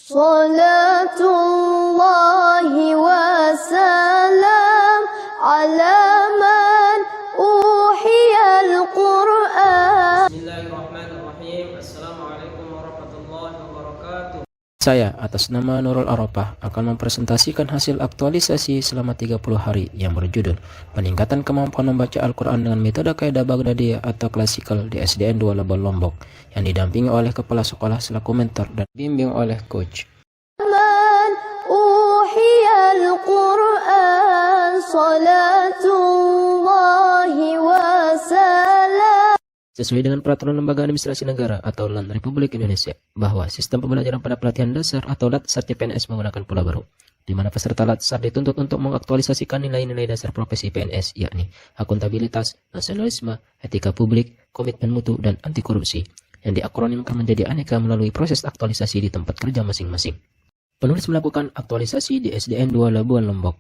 Salatullahi wa salam ala man uhiyal Qur'an. Bismillahirrahmanirrahim. Assalamualaikum warahmatullahi wabarakatuh. Saya atas nama Nurul Arafah akan mempresentasikan hasil aktualisasi selama 30 hari yang berjudul Peningkatan Kemampuan Membaca Al-Quran dengan Metode Kaidah Baghdadiyah atau Klasikal di SDN 2 Labuan Lombok yang didampingi oleh Kepala Sekolah selaku mentor dan bimbing oleh Coach. Man uhiyal Qur'an salatullahi wa salam. Sesuai dengan Peraturan Lembaga Administrasi Negara atau LAN Republik Indonesia, bahwa sistem pembelajaran pada pelatihan dasar atau LAT-SAR CPNS menggunakan pola baru, di mana peserta LAT-SAR dituntut untuk mengaktualisasikan nilai-nilai dasar profesi PNS, yakni akuntabilitas, nasionalisme, etika publik, komitmen mutu, dan anti korupsi, yang diakronimkan menjadi aneka melalui proses aktualisasi di tempat kerja masing-masing. Penulis melakukan aktualisasi di SDN 2 Labuan Lombok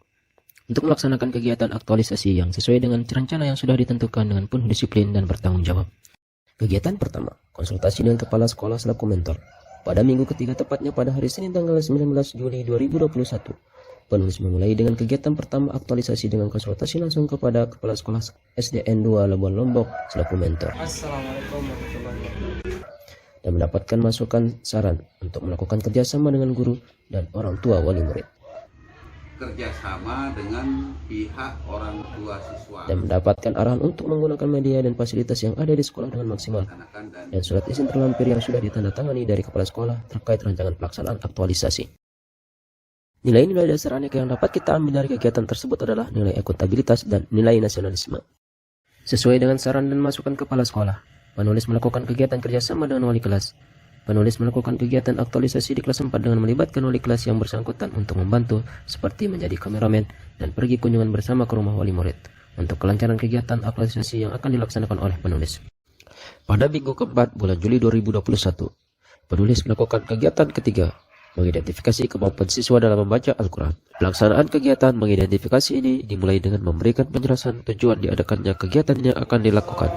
untuk melaksanakan kegiatan aktualisasi yang sesuai dengan rencana yang sudah ditentukan dengan penuh disiplin dan bertanggung jawab. Kegiatan pertama, konsultasi dengan Kepala Sekolah selaku mentor. Pada minggu ketiga tepatnya pada hari Senin tanggal 19 Juli 2021, penulis memulai dengan kegiatan pertama aktualisasi dengan konsultasi langsung kepada Kepala Sekolah SDN 2 Labuan Lombok selaku mentor. Assalamualaikum warahmatullahi wabarakatuh. Dan mendapatkan masukan saran untuk melakukan kerjasama dengan guru dan orang tua wali murid. Kerjasama dengan pihak orang tua siswa Dan mendapatkan arahan untuk menggunakan media dan fasilitas yang ada di sekolah dengan maksimal. Dan surat izin terlampir yang sudah ditandatangani dari Kepala Sekolah terkait rancangan pelaksanaan aktualisasi. Nilai-nilai dasar aneka yang dapat kita ambil dari kegiatan tersebut adalah nilai akuntabilitas dan nilai nasionalisme. Sesuai dengan saran dan masukan Kepala Sekolah, penulis melakukan kegiatan kerjasama dengan wali kelas. Penulis melakukan kegiatan aktualisasi di kelas 4 dengan melibatkan wali kelas yang bersangkutan untuk membantu seperti menjadi kameramen dan pergi kunjungan bersama ke rumah wali murid untuk kelancaran kegiatan aktualisasi yang akan dilaksanakan oleh penulis. Pada minggu keempat bulan Juli 2021, penulis melakukan kegiatan ketiga, mengidentifikasi kemampuan siswa dalam membaca Al-Quran. Pelaksanaan kegiatan mengidentifikasi ini dimulai dengan memberikan penjelasan tujuan diadakannya kegiatan yang akan dilakukan,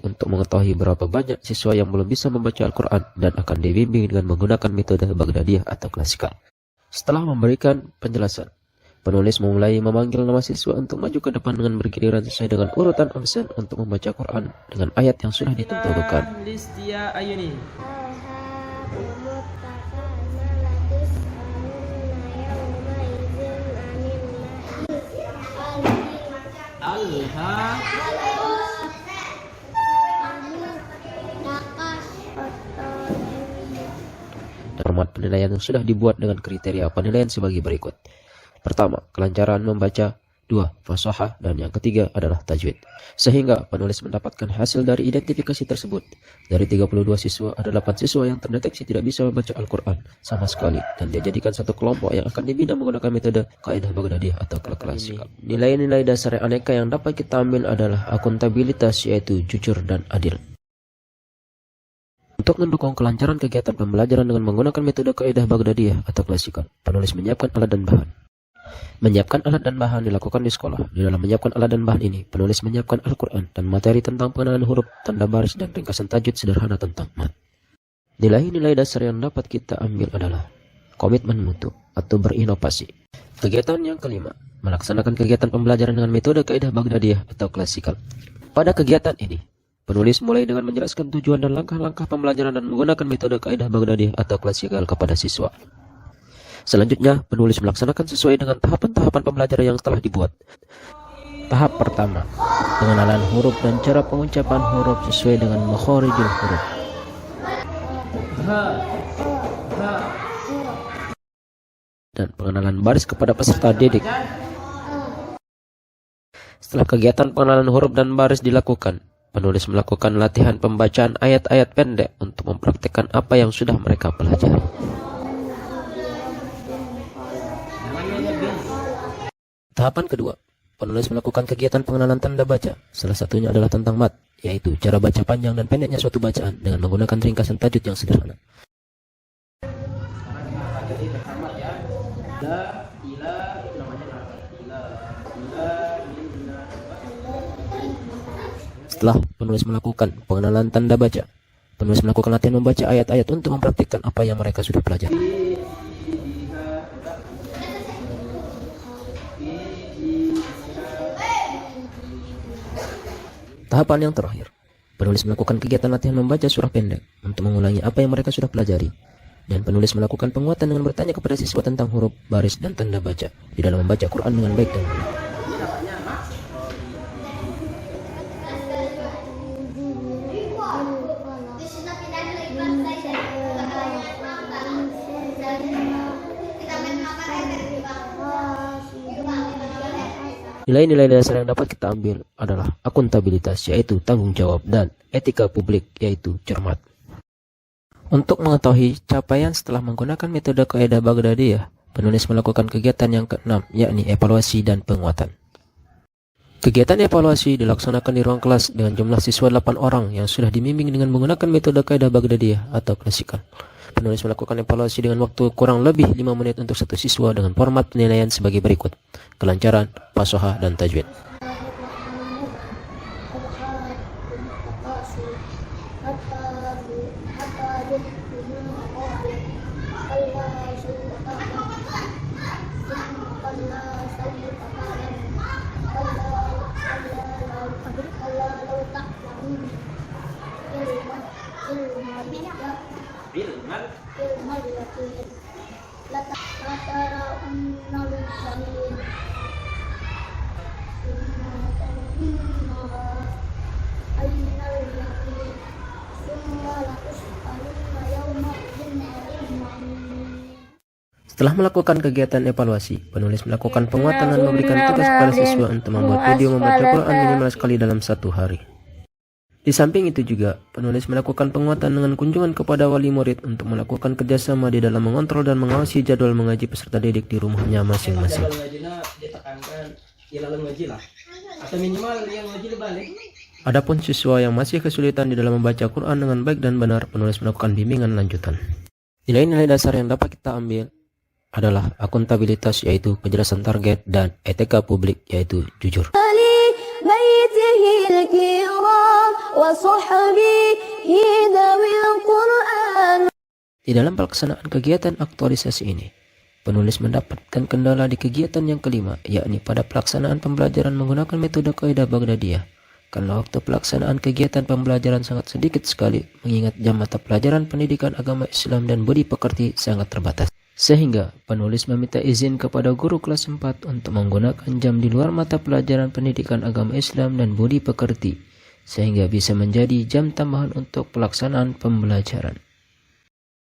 untuk mengetahui berapa banyak siswa yang belum bisa membaca Al-Quran dan akan dibimbing dengan menggunakan metode Baghdadiyah atau klasikal. Setelah memberikan penjelasan, penulis memulai memanggil nama siswa untuk maju ke depan dengan bergiliran sesuai dengan urutan absen untuk membaca Quran dengan ayat yang sudah ditentukan. Listia Ayuni. Alha Format penilaian yang sudah dibuat dengan kriteria penilaian sebagai berikut. Pertama, kelancaran membaca. 2, fasahah. Dan yang ketiga adalah tajwid. Sehingga penulis mendapatkan hasil dari identifikasi tersebut. Dari 32 siswa, ada 8 siswa yang terdeteksi tidak bisa membaca Al-Quran sama sekali. Dan dijadikan satu kelompok yang akan dibina menggunakan metode Kaidah Baghdadiyah atau klasikal. Nilai-nilai dasar aneka yang dapat kita ambil adalah akuntabilitas, yaitu jujur dan adil. Untuk mendukung kelancaran kegiatan pembelajaran dengan menggunakan metode Kaidah Baghdadiyah atau klasikal, penulis menyiapkan alat dan bahan. Menyiapkan alat dan bahan dilakukan di sekolah. Di dalam menyiapkan alat dan bahan ini, penulis menyiapkan Al-Quran dan materi tentang pengenalan huruf, tanda baris, dan ringkasan tajwid sederhana tentang mat. Nilai-nilai dasar yang dapat kita ambil adalah komitmen mutu atau berinovasi. Kegiatan yang kelima, melaksanakan kegiatan pembelajaran dengan metode Kaidah Baghdadiyah atau klasikal. Pada kegiatan ini, penulis mulai dengan menjelaskan tujuan dan langkah-langkah pembelajaran dan menggunakan metode Kaidah Baghdadiyah atau klasikal kepada siswa. Selanjutnya, penulis melaksanakan sesuai dengan tahapan-tahapan pembelajaran yang telah dibuat. Tahap pertama, pengenalan huruf dan cara pengucapan huruf sesuai dengan makharijul huruf. Dan pengenalan baris kepada peserta didik. Setelah kegiatan pengenalan huruf dan baris dilakukan, penulis melakukan latihan pembacaan ayat-ayat pendek untuk mempraktikkan apa yang sudah mereka pelajari. Tahapan kedua, penulis melakukan kegiatan pengenalan tanda baca. Salah satunya adalah tentang mat, yaitu cara baca panjang dan pendeknya suatu bacaan dengan menggunakan ringkasan tajwid yang sederhana. Setelah penulis melakukan pengenalan tanda baca, Penulis melakukan latihan membaca ayat-ayat untuk mempraktikkan apa yang mereka sudah pelajari. Tahapan yang terakhir, penulis melakukan kegiatan latihan membaca surah pendek untuk mengulangi apa yang mereka sudah pelajari. Dan penulis melakukan penguatan dengan bertanya kepada siswa tentang huruf, baris, dan tanda baca di dalam membaca Quran dengan baik dan benar. Nilai-nilai dasar yang dapat kita ambil adalah akuntabilitas, yaitu tanggung jawab, dan etika publik, yaitu cermat. Untuk mengetahui capaian setelah menggunakan metode kaidah Baghdadiyah, penulis melakukan kegiatan yang keenam, yakni evaluasi dan penguatan. Kegiatan evaluasi dilaksanakan di ruang kelas dengan jumlah siswa 8 orang yang sudah dibimbing dengan menggunakan metode kaidah Baghdadiyah atau klasikal. Penulis melakukan evaluasi dengan waktu kurang lebih 5 menit untuk satu siswa dengan format penilaian sebagai berikut: kelancaran, fasohah, dan tajwid. Setelah melakukan kegiatan evaluasi, penulis melakukan penguatan dan memberikan tugas kepada siswa untuk membuat video membaca Quran minimal sekali dalam 1 hari. Di samping itu juga, penulis melakukan penguatan dengan kunjungan kepada wali murid untuk melakukan kerjasama di dalam mengontrol dan mengawasi jadwal mengaji peserta didik di rumahnya masing-masing. Adapun siswa yang masih kesulitan di dalam membaca Quran dengan baik dan benar, penulis melakukan bimbingan lanjutan. Nilai-nilai dasar yang dapat kita ambil adalah akuntabilitas, yaitu kejelasan target, dan etika publik, yaitu jujur. Di dalam pelaksanaan kegiatan aktualisasi ini, penulis mendapatkan kendala di kegiatan yang kelima, yakni pada pelaksanaan pembelajaran menggunakan metode kaidah Baghdadiyah. Karena waktu pelaksanaan kegiatan pembelajaran sangat sedikit sekali, mengingat jam mata pelajaran pendidikan agama Islam dan budi pekerti sangat terbatas. Sehingga penulis meminta izin kepada guru kelas 4 untuk menggunakan jam di luar mata pelajaran pendidikan agama Islam dan budi pekerti, sehingga bisa menjadi jam tambahan untuk pelaksanaan pembelajaran.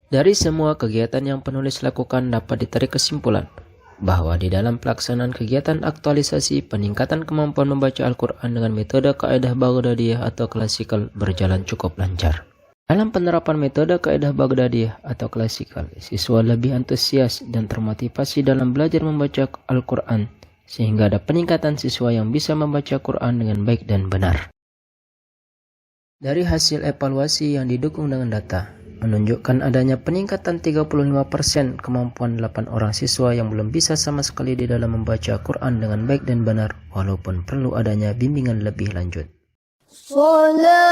Dari semua kegiatan yang penulis lakukan dapat ditarik kesimpulan bahwa di dalam pelaksanaan kegiatan aktualisasi, peningkatan kemampuan membaca Al-Quran dengan metode kaidah Baghdadiyah atau klasikal berjalan cukup lancar. Dalam penerapan metode kaidah Baghdadiyah atau klasikal, siswa lebih antusias dan termotivasi dalam belajar membaca Al-Quran, sehingga ada peningkatan siswa yang bisa membaca Quran dengan baik dan benar. Dari hasil evaluasi yang didukung dengan data, menunjukkan adanya peningkatan 35% kemampuan 8 orang siswa yang belum bisa sama sekali di dalam membaca Quran dengan baik dan benar, walaupun perlu adanya bimbingan lebih lanjut. Salatullahi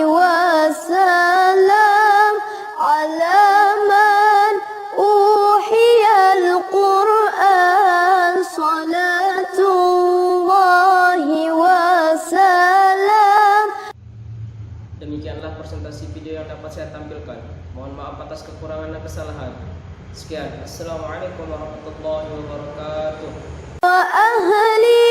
wa salam ala man uhiyal Qur'an. Salatullahi wa salam. Demikianlah presentasi video yang dapat saya tampilkan. Mohon maaf atas kekurangan dan kesalahan. Sekian. Assalamualaikum warahmatullahi wabarakatuh. Wa ahli